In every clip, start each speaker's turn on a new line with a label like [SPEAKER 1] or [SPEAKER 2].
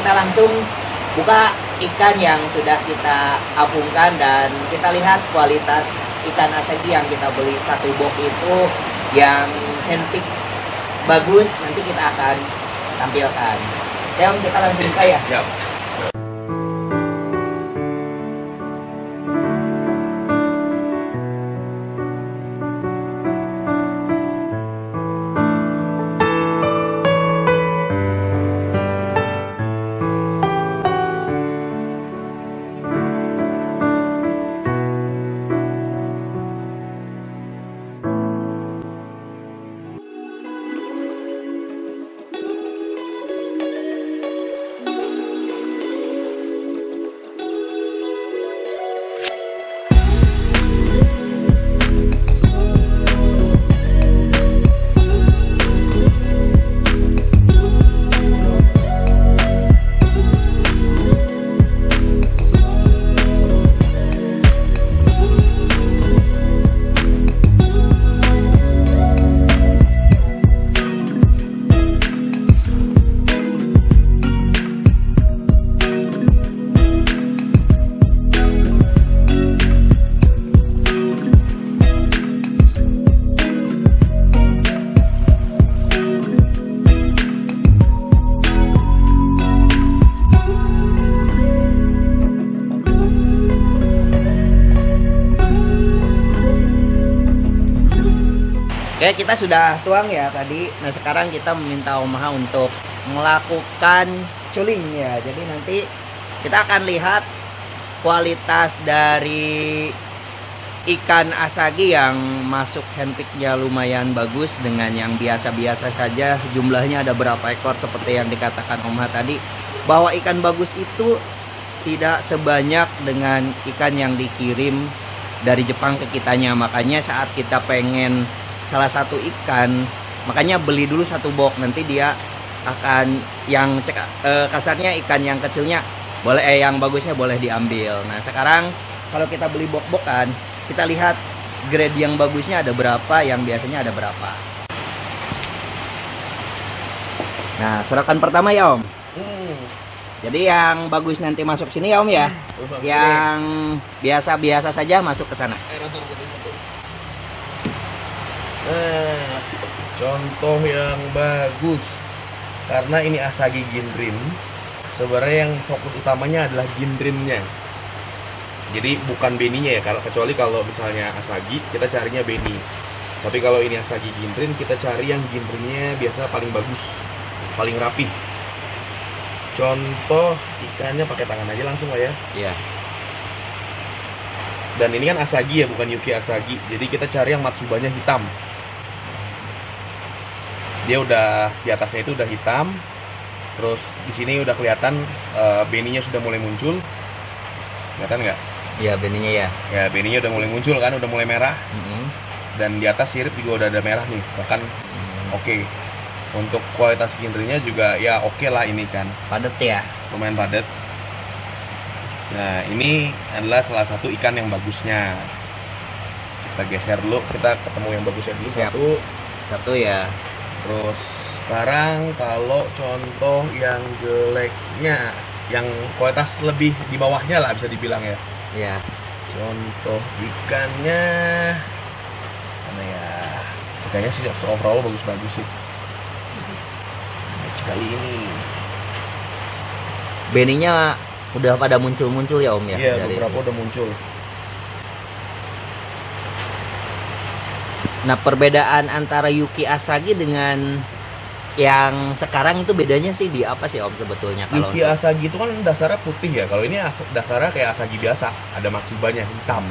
[SPEAKER 1] kita langsung buka ikan yang sudah kita apungkan dan kita lihat kualitas ikan asagi yang kita beli satu box itu yang handpick bagus, nanti kita akan tampilkan. Ya Om, kita langsung buka ya.
[SPEAKER 2] Siap.
[SPEAKER 1] Oke, kita sudah tuang ya tadi. Nah, sekarang kita meminta Omaha untuk melakukan culing ya. Jadi nanti kita akan lihat kualitas dari ikan asagi yang masuk handpicknya lumayan bagus dengan yang biasa-biasa saja. Jumlahnya ada berapa ekor seperti yang dikatakan Omaha tadi, bahwa ikan bagus itu tidak sebanyak dengan ikan yang dikirim dari Jepang ke kitanya. Makanya saat kita pengen salah satu ikan, makanya beli dulu satu box, nanti dia akan yang kasarnya ikan yang kecilnya boleh, yang bagusnya boleh diambil. Nah, sekarang kalau kita beli box-boxan, kita lihat grade yang bagusnya ada berapa, yang biasanya ada berapa. Nah, surakan pertama ya Om. Jadi yang bagus nanti masuk sini ya Om ya. Yang biasa-biasa saja masuk ke sana.
[SPEAKER 2] Nah, contoh yang bagus karena ini asagi ginrin. Sebenarnya yang fokus utamanya adalah ginrinnya. Jadi bukan beninya ya, kecuali kalau misalnya asagi kita carinya beni. Tapi kalau ini asagi ginrin, kita cari yang ginrinnya biasa paling bagus, paling rapi. Contoh ikannya pakai tangan aja langsung lah ya.
[SPEAKER 1] Iya.
[SPEAKER 2] Dan ini kan asagi ya, bukan yuki asagi. Jadi kita cari yang matsubanya hitam. Dia udah di atasnya itu udah hitam, terus di sini udah kelihatan beninya sudah mulai muncul, kelihatan nggak?
[SPEAKER 1] Iya, beninya ya.
[SPEAKER 2] Ya, beninya udah mulai muncul kan, udah mulai merah, dan di atas sirip juga udah ada merah nih, bahkan oke. Untuk kualitas ginrinya juga ya oke lah ini kan,
[SPEAKER 1] Padat ya.
[SPEAKER 2] lumayan padat. Nah, ini adalah salah satu ikan yang bagusnya. Kita geser dulu, kita ketemu yang bagusnya dulu.
[SPEAKER 1] Siap. Satu ya.
[SPEAKER 2] Terus sekarang kalau contoh yang jeleknya, yang kualitas lebih di bawahnya lah bisa dibilang ya.
[SPEAKER 1] Iya.
[SPEAKER 2] Contoh ikannya, mana ya? Ikannya sih overall bagus-bagus sih. Kali ini.
[SPEAKER 1] Beninya udah pada muncul-muncul ya Om ya.
[SPEAKER 2] Iya,
[SPEAKER 1] dari
[SPEAKER 2] beberapa
[SPEAKER 1] itu.
[SPEAKER 2] udah muncul.
[SPEAKER 1] Nah, perbedaan antara yuki asagi dengan yang sekarang itu bedanya sih di apa sih Om sebetulnya? Kalau
[SPEAKER 2] Yuki asagi itu kan dasarnya putih ya. Kalau ini dasarnya kayak asagi biasa, ada matsubanya hitam.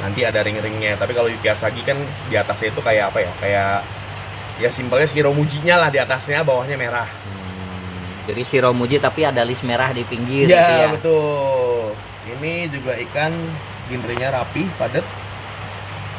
[SPEAKER 2] Nanti ada ring-ringnya. Tapi kalau yuki asagi kan di atasnya itu kayak apa ya? Kayak ya simpelnya shiromujinya lah di atasnya, bawahnya merah.
[SPEAKER 1] Jadi shiromuji tapi ada list merah di pinggir
[SPEAKER 2] Iya,
[SPEAKER 1] gitu ya.
[SPEAKER 2] betul. Ini juga ikan ginrinya rapi, padat.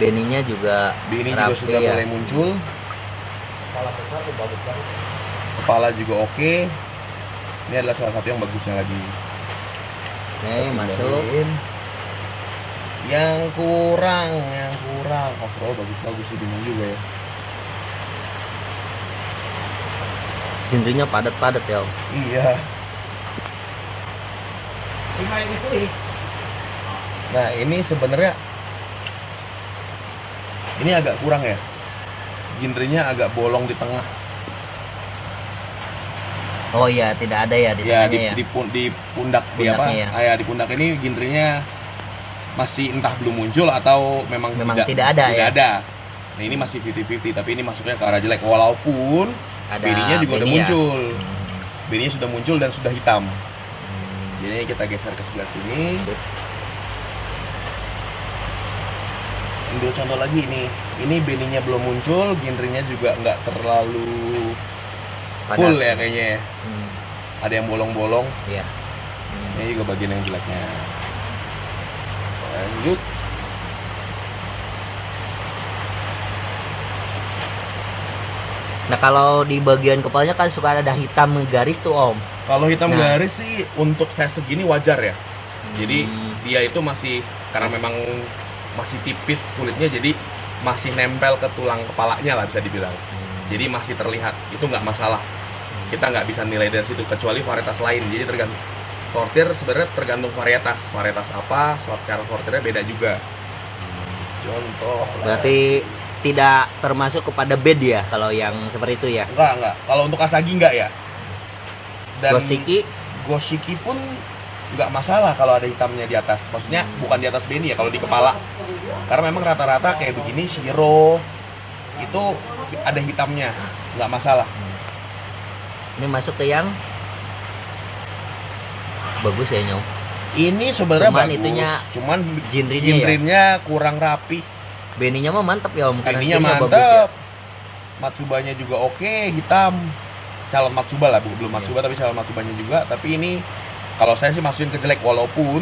[SPEAKER 1] Beninya juga
[SPEAKER 2] Beni
[SPEAKER 1] rapi
[SPEAKER 2] juga sudah
[SPEAKER 1] ya.
[SPEAKER 2] mulai muncul.
[SPEAKER 3] Kepala besar tuh bagus banget.
[SPEAKER 2] Kepala juga oke. Ini adalah salah satu yang bagusnya lagi.
[SPEAKER 1] Oke, masuk.
[SPEAKER 2] Pindahin. Yang kurang overall bagus-bagus sih, bingung juga ya.
[SPEAKER 1] Genrenya padat-padat ya Om.
[SPEAKER 2] Iya. Nah, ini sebenarnya ini agak kurang ya. Ginrinya agak bolong di tengah.
[SPEAKER 1] Oh iya, tidak ada ya di
[SPEAKER 2] Ya,
[SPEAKER 1] tengahnya ya.
[SPEAKER 2] di pundak di apa?
[SPEAKER 1] Pundaknya ya.
[SPEAKER 2] Ya, di pundak ini ginrinya masih entah belum muncul atau memang
[SPEAKER 1] tidak ada ya.
[SPEAKER 2] ada. Nah, ini masih 50-50, tapi ini masuknya ke arah jelek walaupun
[SPEAKER 1] Ada
[SPEAKER 2] beninya juga udah
[SPEAKER 1] beni ya.
[SPEAKER 2] muncul. Beninya sudah muncul dan sudah hitam. Jadi kita geser ke sebelah sini. Ambil contoh lagi ini. Ini beninya belum muncul, ginrinya juga nggak terlalu full
[SPEAKER 1] Padat.
[SPEAKER 2] ya kayaknya ya. Ada yang bolong-bolong.
[SPEAKER 1] Iya.
[SPEAKER 2] Ini juga bagian yang jeleknya. Lanjut.
[SPEAKER 1] Nah, kalau di bagian kepalanya kan suka ada hitam garis tuh, Om.
[SPEAKER 2] Kalau hitam
[SPEAKER 1] Nah.
[SPEAKER 2] garis sih untuk saya segini wajar ya. Jadi dia itu masih karena memang masih tipis kulitnya, jadi masih nempel ke tulang kepalanya lah bisa dibilang. Jadi masih terlihat, itu nggak masalah. Kita nggak bisa nilai dari situ kecuali varietas lain. Jadi tergantung sortir, sebenarnya tergantung varietas. Varietas apa, cara sortirnya beda juga. Contoh.
[SPEAKER 1] Berarti tidak termasuk kepada bed ya kalau yang seperti itu ya.
[SPEAKER 2] Enggak. Kalau untuk Asagi enggak ya. Dan
[SPEAKER 1] Goshiki
[SPEAKER 2] Goshiki pun nggak masalah kalau ada hitamnya di atas. Maksudnya bukan di atas beni ya, kalau di kepala. Karena memang rata-rata kayak begini Shiro itu ada hitamnya, nggak masalah.
[SPEAKER 1] ini masuk ke yang bagus ya, Nyong.
[SPEAKER 2] Ini sebenarnya
[SPEAKER 1] Cuman
[SPEAKER 2] bagus,
[SPEAKER 1] itunya
[SPEAKER 2] cuman
[SPEAKER 1] Jinrinya ya.
[SPEAKER 2] ginrinnya kurang rapi.
[SPEAKER 1] Beninya mah mantep ya, Om. Karena
[SPEAKER 2] Ininya
[SPEAKER 1] skinnya
[SPEAKER 2] mantep.
[SPEAKER 1] bagus ya.
[SPEAKER 2] Matsubanya juga oke, hitam. Calon Matsuba lah, belum Matsuba tapi calon Matsubanya juga. Tapi ini kalau saya sih masukin ke jelek walaupun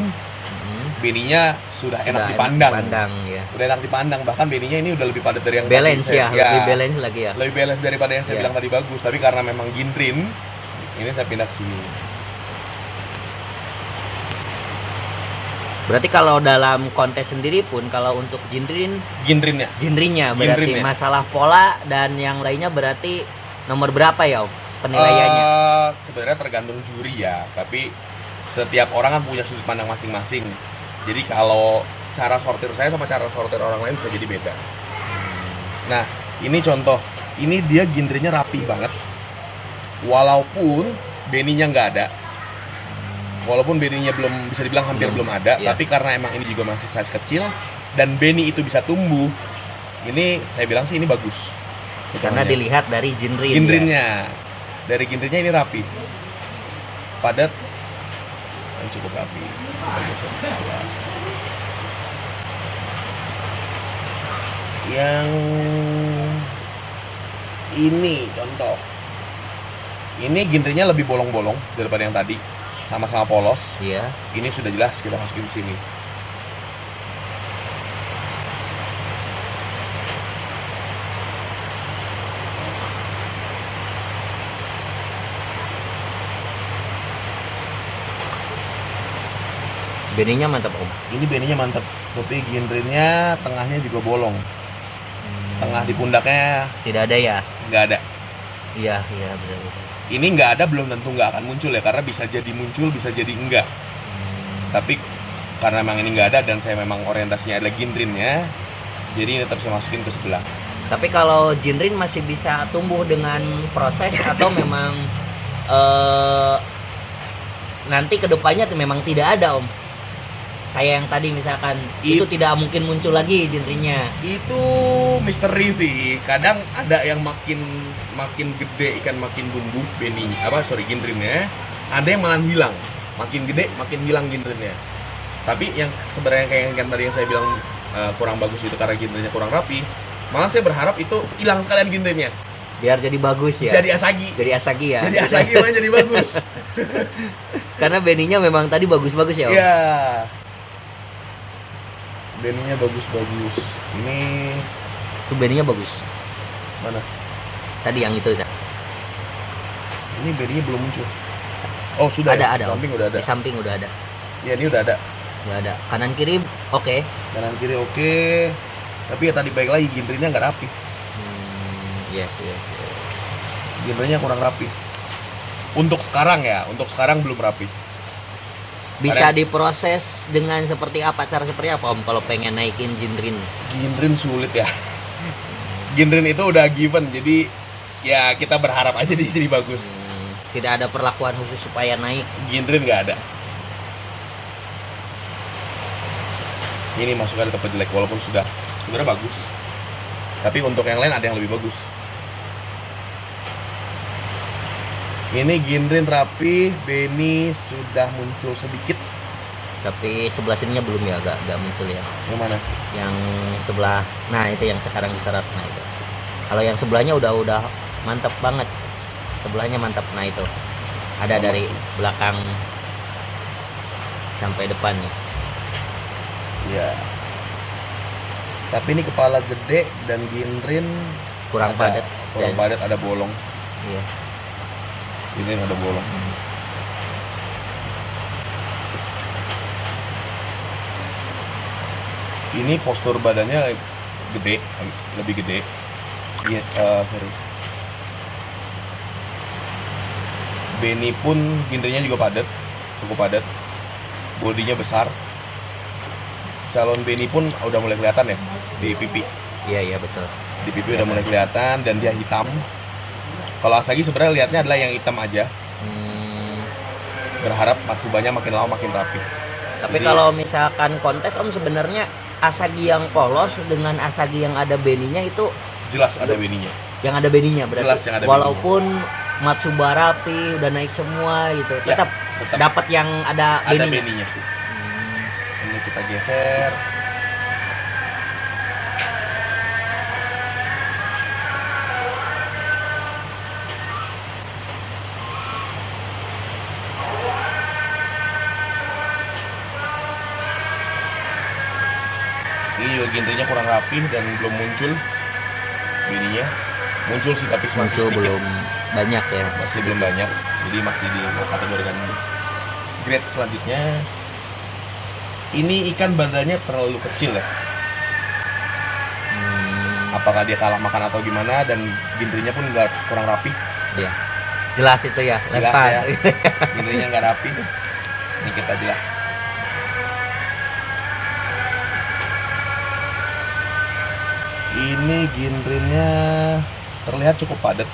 [SPEAKER 2] beninya sudah enak dipandang.
[SPEAKER 1] Ya.
[SPEAKER 2] Udah enak dipandang, bahkan beninya ini udah lebih padat dari yang
[SPEAKER 1] Balance
[SPEAKER 2] tadi
[SPEAKER 1] ya,
[SPEAKER 2] saya-
[SPEAKER 1] lebih balance lagi ya.
[SPEAKER 2] lebih balance daripada yang saya
[SPEAKER 1] Iya.
[SPEAKER 2] bilang tadi bagus. Tapi karena memang ginrin, ini saya pindah ke sini.
[SPEAKER 1] Berarti kalau dalam kontes sendiri pun kalau untuk
[SPEAKER 2] Ginrinnya
[SPEAKER 1] genrenya berarti
[SPEAKER 2] Genrenya.
[SPEAKER 1] masalah pola dan yang lainnya berarti nomor berapa ya, Om? Penilaiannya.
[SPEAKER 2] Sebenarnya tergantung juri ya, tapi setiap orang kan punya sudut pandang masing-masing. Jadi kalau cara sortir saya sama cara sortir orang lain bisa jadi beda. Nah, ini contoh. Ini dia ginrinya rapi banget. Walaupun beninya nggak ada. Walaupun beninya belum bisa dibilang hampir belum ada,
[SPEAKER 1] Iya.
[SPEAKER 2] tapi karena emang ini juga masih size kecil dan beni itu bisa tumbuh, ini saya bilang sih ini bagus.
[SPEAKER 1] Karena
[SPEAKER 2] Hitungannya.
[SPEAKER 1] dilihat dari genrin.
[SPEAKER 2] Ginrinnya, dari ginrinnya ini rapi, padat, dan cukup rapi. Kita geser ke sebelah. Yang ini contoh, ini ginrinya lebih bolong-bolong daripada yang tadi, sama-sama polos.
[SPEAKER 1] Iya.
[SPEAKER 2] Ini sudah jelas kita masukin ke sini.
[SPEAKER 1] Beninya mantap, Om.
[SPEAKER 2] Ini beninya mantep, tapi ginrinnya tengahnya juga bolong. Tengah di pundaknya
[SPEAKER 1] Tidak ada ya?
[SPEAKER 2] nggak ada.
[SPEAKER 1] Iya, benar.
[SPEAKER 2] Ini nggak ada belum tentu nggak akan muncul ya, karena bisa jadi muncul, bisa jadi enggak. Tapi karena memang ini nggak ada dan saya memang orientasinya adalah ginrinnya, jadi ini tetap saya masukin ke sebelah.
[SPEAKER 1] Tapi kalau genrin masih bisa tumbuh dengan proses atau memang nanti kedepannya tuh memang tidak ada, Om. Kayak yang tadi misalkan itu tidak mungkin muncul lagi genrinya.
[SPEAKER 2] Itu misteri sih. Kadang ada yang makin gede ikan makin tumbuh ginrinnya. Ada yang malah hilang. Makin gede makin hilang ginrinnya. Tapi yang sebenarnya kayak yang tadi yang saya bilang kurang bagus itu karena ginrinnya kurang rapi. Malah saya berharap itu hilang sekalian ginrinnya.
[SPEAKER 1] Biar jadi bagus ya.
[SPEAKER 2] Jadi asagi.
[SPEAKER 1] Jadi asagi ya.
[SPEAKER 2] Jadi asagi malah jadi bagus.
[SPEAKER 1] Karena beninya memang tadi bagus-bagus ya, Om.
[SPEAKER 2] Iya. Beninya bagus-bagus. Ini
[SPEAKER 1] Itu beninya bagus.
[SPEAKER 2] mana?
[SPEAKER 1] Tadi yang itu ya.
[SPEAKER 2] Ini beninya belum muncul. Oh, sudah.
[SPEAKER 1] Ada,
[SPEAKER 2] ya?
[SPEAKER 1] Om.
[SPEAKER 2] Samping udah ada.
[SPEAKER 1] Di samping udah ada.
[SPEAKER 2] Ya, ini udah ada.
[SPEAKER 1] Udah ada. Kanan kiri oke.
[SPEAKER 2] Kanan kiri oke. Tapi ya tadi baik lagi ginrinnya nggak rapi.
[SPEAKER 1] Yes.
[SPEAKER 2] Ginrinnya kurang rapi. Untuk sekarang ya, untuk sekarang belum rapi.
[SPEAKER 1] Bisa diproses dengan seperti apa, cara seperti apa Om kalau pengen naikin Jinrin?
[SPEAKER 2] Ginrin sulit ya. Ginrin itu udah given, jadi ya kita berharap aja dia jadi bagus.
[SPEAKER 1] Tidak ada perlakuan khusus supaya naik.
[SPEAKER 2] Ginrin nggak ada. Ini masukkan ke jelek walaupun sudah sebenarnya bagus. Tapi untuk yang lain ada yang lebih bagus. Ini Ginrin rapi, Benny sudah muncul sedikit.
[SPEAKER 1] Tapi sebelah sininya belum ya, agak muncul ya.
[SPEAKER 2] Yang mana?
[SPEAKER 1] Yang sebelah, nah itu yang sekarang diserap, nah itu. Kalau yang sebelahnya udah mantap banget. Sebelahnya mantap, nah itu. Ada dari belakang sampai depan nih.
[SPEAKER 2] Ya. Tapi ini kepala gede dan Ginrin
[SPEAKER 1] Kurang padat.
[SPEAKER 2] Kurang padat, ada bolong.
[SPEAKER 1] Iya.
[SPEAKER 2] Ini ada bolong. Ini postur badannya gede, lebih gede. Iya, sorry. Benny pun Ginrinnya juga padat, cukup padat. Bodinya besar. Calon Benny pun udah mulai kelihatan ya di pipi.
[SPEAKER 1] Iya betul.
[SPEAKER 2] Di pipi udah mulai kelihatan dan dia hitam. Kalau Asagi sebenarnya lihatnya adalah yang hitam aja. Berharap Matsubanya makin lama makin rapi.
[SPEAKER 1] Tapi
[SPEAKER 2] Jadi,
[SPEAKER 1] kalau misalkan kontes Om, sebenarnya Asagi yang polos dengan Asagi yang ada Beninya itu
[SPEAKER 2] jelas ada Benny-nya.
[SPEAKER 1] yang ada Beninya berarti.
[SPEAKER 2] Jelas yang ada
[SPEAKER 1] walaupun Matsuba rapi, udah naik semua gitu,
[SPEAKER 2] Ya,
[SPEAKER 1] tetap dapat yang ada
[SPEAKER 2] Ada
[SPEAKER 1] Beninya.
[SPEAKER 2] Benny-nya. Ini kita geser. Ini juga Ginrinnya kurang rapih dan belum muncul Benny-nya. Muncul sih tapi masih
[SPEAKER 1] Muncul
[SPEAKER 2] sedikit.
[SPEAKER 1] belum banyak ya.
[SPEAKER 2] Masih belum banyak, jadi masih di kategorikan grade selanjutnya. Ini ikan badannya terlalu kecil ya. Apakah dia kalah makan atau gimana, dan Ginrinya pun nggak, kurang rapi.
[SPEAKER 1] Iya. Jelas itu ya,
[SPEAKER 2] Jelas
[SPEAKER 1] lempar.
[SPEAKER 2] ya. Ginrinya nggak rapi. Ini kita jelas. Ini Ginrinnya terlihat cukup padat.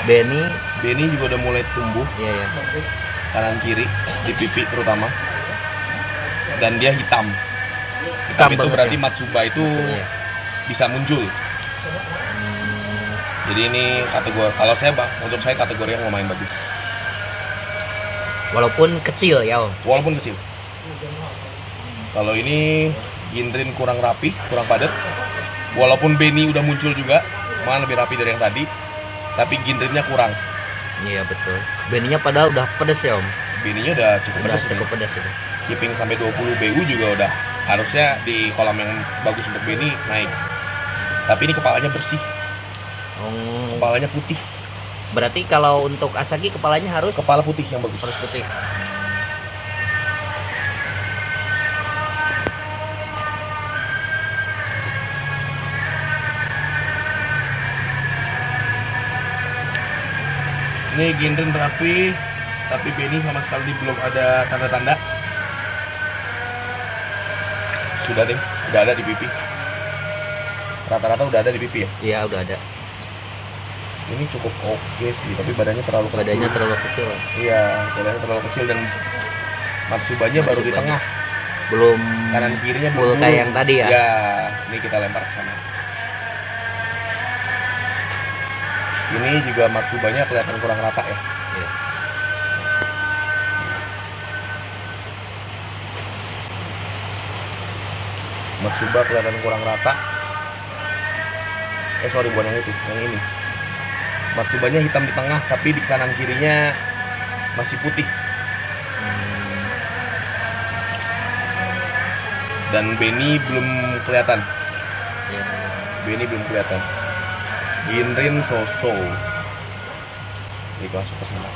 [SPEAKER 1] Benny
[SPEAKER 2] juga udah mulai tumbuh
[SPEAKER 1] iya ya.
[SPEAKER 2] kanan kiri di pipi terutama, dan dia hitam.
[SPEAKER 1] Hitam
[SPEAKER 2] Itu
[SPEAKER 1] banget
[SPEAKER 2] berarti
[SPEAKER 1] ya.
[SPEAKER 2] Matsuba itu
[SPEAKER 1] Iya.
[SPEAKER 2] bisa muncul. Jadi ini kategori, kalau saya untuk saya kategori yang lumayan bagus.
[SPEAKER 1] Walaupun kecil ya Om.
[SPEAKER 2] Walaupun kecil. Kalau ini Ginrin kurang rapi, kurang padat. Walaupun Benny udah muncul juga, malah lebih rapi dari yang tadi. Tapi Ginrinnya kurang.
[SPEAKER 1] Iya betul. Benny-nya padahal udah pedes ya Om.
[SPEAKER 2] Benny-nya udah cukup
[SPEAKER 1] Udah
[SPEAKER 2] pedas.
[SPEAKER 1] cukup pedes itu.
[SPEAKER 2] Keeping sampai 20 BU juga udah harusnya di kolam yang bagus untuk Benny naik. Tapi ini kepalanya bersih,
[SPEAKER 1] Oh,
[SPEAKER 2] kepalanya putih.
[SPEAKER 1] berarti kalau untuk Asagi kepalanya harus
[SPEAKER 2] Kepala putih yang bagus.
[SPEAKER 1] putih.
[SPEAKER 2] Ini Ginrin rapi, tapi Benny sama sekali belum ada tanda-tanda. Sudah deh, udah ada di pipi. Rata-rata udah ada di pipi ya.
[SPEAKER 1] Iya udah ada.
[SPEAKER 2] Ini cukup oke sih, tapi badannya terlalu kecil.
[SPEAKER 1] Badannya terlalu kecil.
[SPEAKER 2] Iya, badannya terlalu kecil dan Matsubanya baru di
[SPEAKER 1] Matsubanya.
[SPEAKER 2] tengah.
[SPEAKER 1] Belum
[SPEAKER 2] Kanan kirinya
[SPEAKER 1] belum kayak yang tadi ya.
[SPEAKER 2] Ya, ini kita lempar ke sana. Ini juga Matsubanya kelihatan kurang rata ya.
[SPEAKER 1] Iya.
[SPEAKER 2] Matsuba kelihatan kurang rata. Sorry, bukan yang itu, yang ini. Matsubanya hitam di tengah, tapi di kanan kirinya masih putih. Dan Benny belum kelihatan.
[SPEAKER 1] Iya.
[SPEAKER 2] Benny belum kelihatan. Ginrin so-so. Ini masuk ke sana.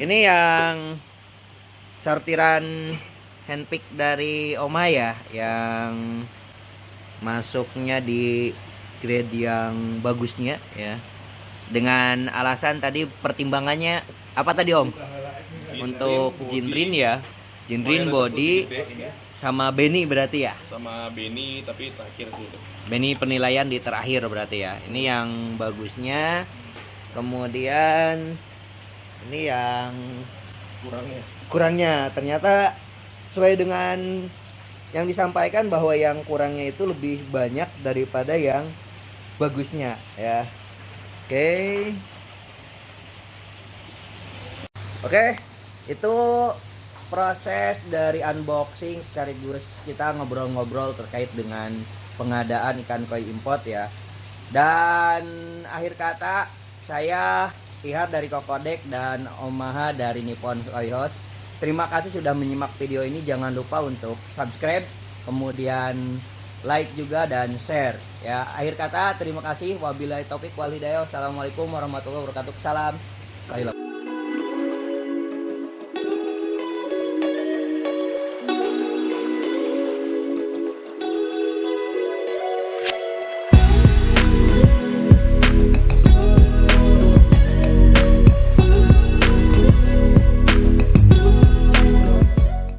[SPEAKER 1] Ini yang sortiran handpick dari Oma ya, yang masuknya di grade yang bagusnya ya. Dengan alasan tadi pertimbangannya apa tadi Om? Untuk Jinrin ya. Jinrin body sama Benny berarti ya.
[SPEAKER 2] Sama Benny tapi terakhir sih itu.
[SPEAKER 1] Benny penilaian di terakhir berarti ya. Ini yang bagusnya. Kemudian ini yang kurangnya. Ternyata sesuai dengan yang disampaikan bahwa yang kurangnya itu lebih banyak daripada yang bagusnya ya. Oke, itu proses dari unboxing sekaligus kita ngobrol-ngobrol terkait dengan pengadaan ikan koi import ya. Dan akhir kata saya Ihar dari Kokodek dan Omaha dari Nippon Koi House. Terima kasih sudah menyimak video ini. Jangan lupa untuk subscribe, kemudian like juga dan share ya. Akhir kata terima kasih. Wabillahi taufik wal hidayah. Wassalamualaikum warahmatullahi wabarakatuh. Salam.